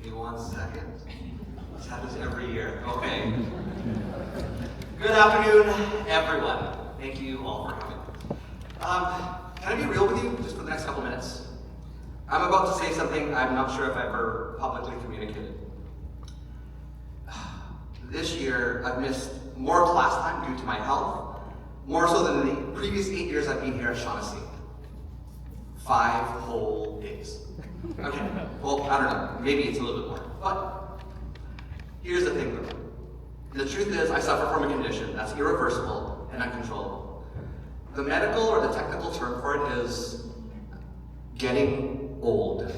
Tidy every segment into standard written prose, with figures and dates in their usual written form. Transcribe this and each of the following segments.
Give me 1 second. This happens every year. Okay. Good afternoon, everyone. Thank you all for coming. Can I be real with you just for the next couple minutes? I'm about to say something I'm not sure if I've ever publicly communicated. This year, I've missed more class time due to my health, more so than the previous 8 years I've been here at Shaughnessy. 5 whole days. Okay, well, I don't know, maybe it's a little bit more. But here's the thing though. The truth is, I suffer from a condition that's irreversible and uncontrollable. The medical or the technical term for it is getting old.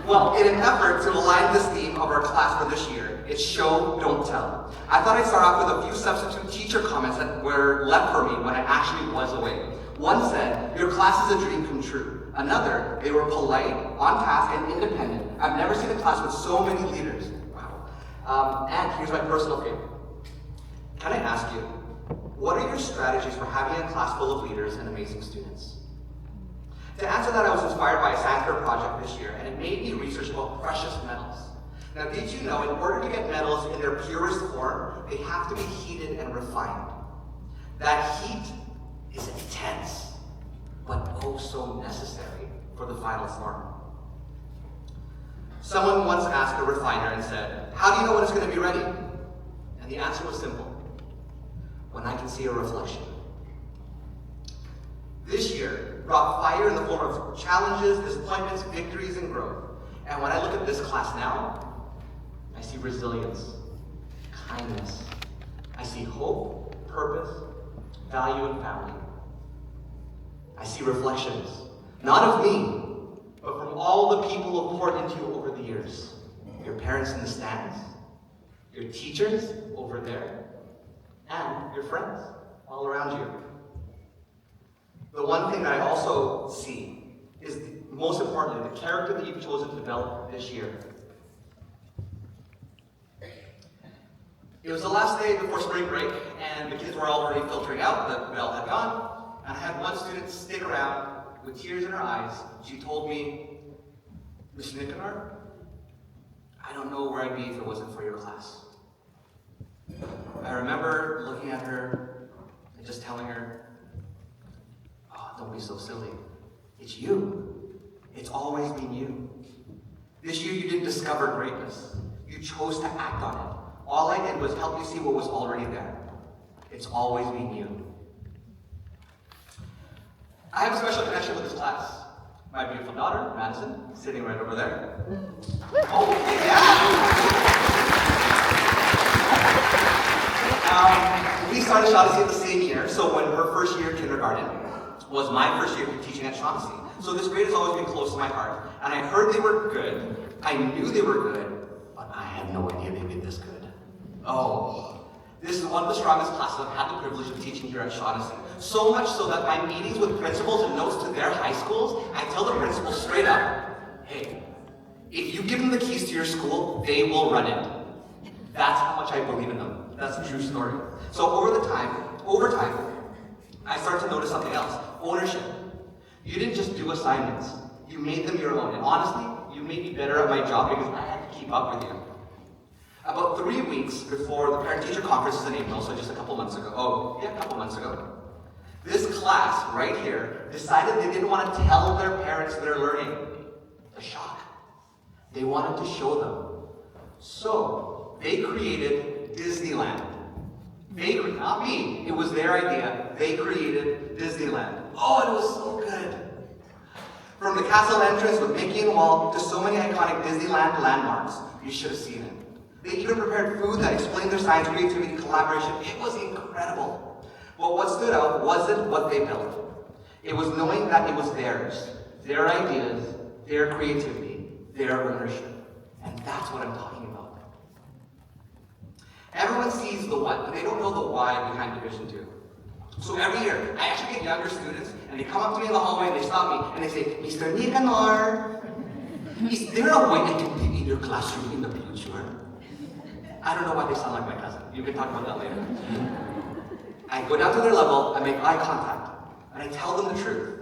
Well, in an effort to align this theme of our class for this year, it's show, don't tell. I thought I'd start off with a few substitute teacher comments that were left for me when I actually was away. One said, your class is a dream come true. Another, they were polite, on task, and independent. I've never seen a class with so many leaders. Wow. And here's my personal favorite. Can I ask you, what are your strategies for having a class full of leaders and amazing students? To answer that, I was inspired by a science fair project this year, and it made me research about precious metals. Now, did you know, in order to get metals in their purest form, they have to be heated and refined. That heat is intense, but oh so necessary for the final form. Someone once asked a refiner and said, how do you know when it's going to be ready? And the answer was simple. When I can see a reflection. This year brought fire in the form of challenges, disappointments, victories, and growth. And when I look at this class now, I see resilience, kindness. I see hope, purpose, value, and family. I see reflections, not of me, but from all the people who have poured into you over the years. Your parents in the stands, your teachers over there, and your friends all around you. The one thing that I also see is, most importantly, the character that you've chosen to develop this year. It was the last day before spring break, and the kids were already filtering out, the bell had gone, and I had one student stick around with tears in her eyes. She told me, Mr. Nicanor, I don't know where I'd be if it wasn't for your class. I remember looking at her and just telling her, oh, don't be so silly. It's you. It's always been you. This year you didn't discover greatness. You chose to act on it. All I did was help you see what was already there. It's always been you. I have a special connection with this class. My beautiful daughter, Madison, sitting right over there. Oh, yeah! We started Shaughnessy the same year, so when her first year of kindergarten was my first year teaching at Shaughnessy. So this grade has always been close to my heart. And I heard they were good, I knew they were good, but I had no idea they'd be this good. Oh, this is one of the strongest classes I've had the privilege of teaching here at Shaughnessy. So much so that my meetings with principals and notes to their high schools, I tell the principals straight up, hey, if you give them the keys to your school, they will run it. That's how much I believe in them. That's a true story. So over time, I started to notice something else, ownership. You didn't just do assignments, you made them your own. And honestly, you made me better at my job because I had to keep up with you. About 3 weeks before the parent-teacher conference in April, so just a couple months ago, this class right here decided they didn't want to tell their parents they're learning. The shock. They wanted to show them. So they created Disneyland. Not me, it was their idea. They created Disneyland. Oh, it was so good. From the castle entrance with Mickey and Walt to so many iconic Disneyland landmarks, you should have seen it. They even prepared food that explained their science, creativity, and collaboration. It was incredible. But what stood out wasn't what they built. It was knowing that it was theirs, their ideas, their creativity, their ownership. And that's what I'm talking about. Everyone sees the what, but they don't know the why behind Division 2. So every year, I actually get younger students, and they come up to me in the hallway, and they stop me, and they say, Mr. Nicanor, is there a way I can be in your classroom in the future? I don't know why they sound like my cousin. You can talk about that later. I go down to their level, I make eye contact, and I tell them the truth.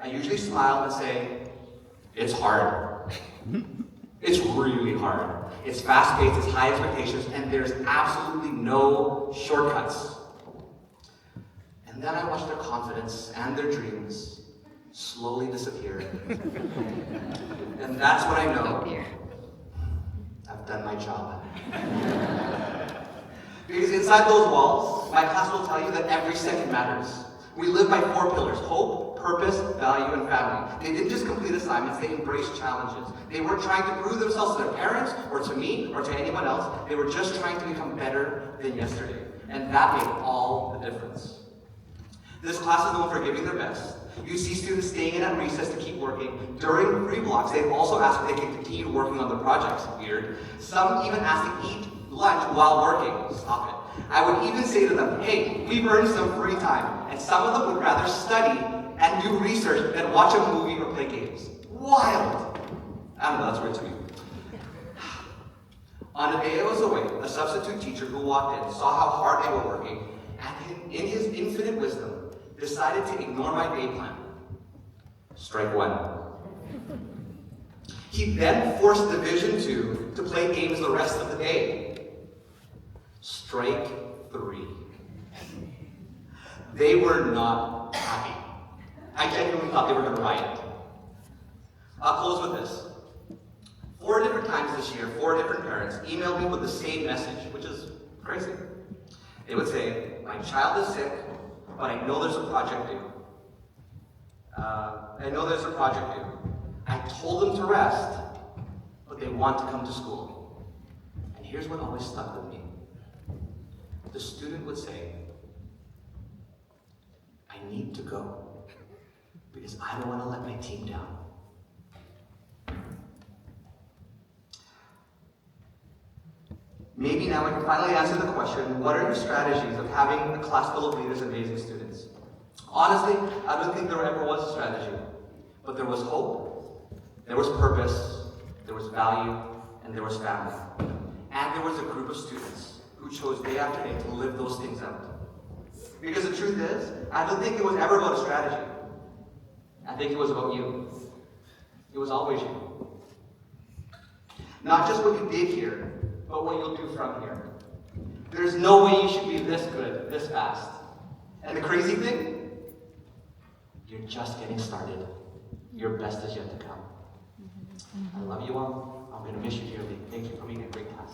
I usually smile and say, It's hard. It's really hard. It's fast-paced, it's high expectations, and there's absolutely no shortcuts. And then I watch their confidence and their dreams slowly disappear. And that's when I know I've done my job. Because inside those walls, my class will tell you that every second matters. We live by 4 pillars: hope, purpose, value, and family. They didn't just complete assignments, they embraced challenges. They weren't trying to prove themselves to their parents, or to me, or to anyone else. They were just trying to become better than yesterday. And that made all the difference. This class is known for giving their best. You see students staying in at recess to keep working. During free blocks, they've also asked if they can continue working on the projects. Weird. Some even ask to eat lunch while working. Stop it. I would even say to them, hey, we've earned some free time. And some of them would rather study and do research than watch a movie or play games. Wild. I don't know, that's weird to me. On a day I was away, a substitute teacher who walked in saw how hard they were working, and in his infinite wisdom, decided to ignore my day plan. Strike one. He then forced Division 2 to play games the rest of the day. Strike 3. They were not happy. I genuinely thought they were going to riot. I'll close with this. 4 different times this year, 4 different parents emailed me with the same message, which is crazy. They would say, my child is sick, but I know there's a project due. I told them to rest, but they want to come to school. And here's what always stuck with me. The student would say, I need to go because I don't want to let my team down. Maybe now I can finally answer the question, what are your strategies of having a class full of leaders and amazing students? Honestly, I don't think there ever was a strategy. But there was hope, there was purpose, there was value, and there was family. And there was a group of students who chose day after day to live those things out. Because the truth is, I don't think it was ever about a strategy. I think it was about you. It was always you. Not just what you did here, but what you'll do from here. There's no way you should be this good, this fast. And the crazy thing, you're just getting started. Your best is yet to come. I love you all. I'm going to miss you dearly. Thank you for being a great class.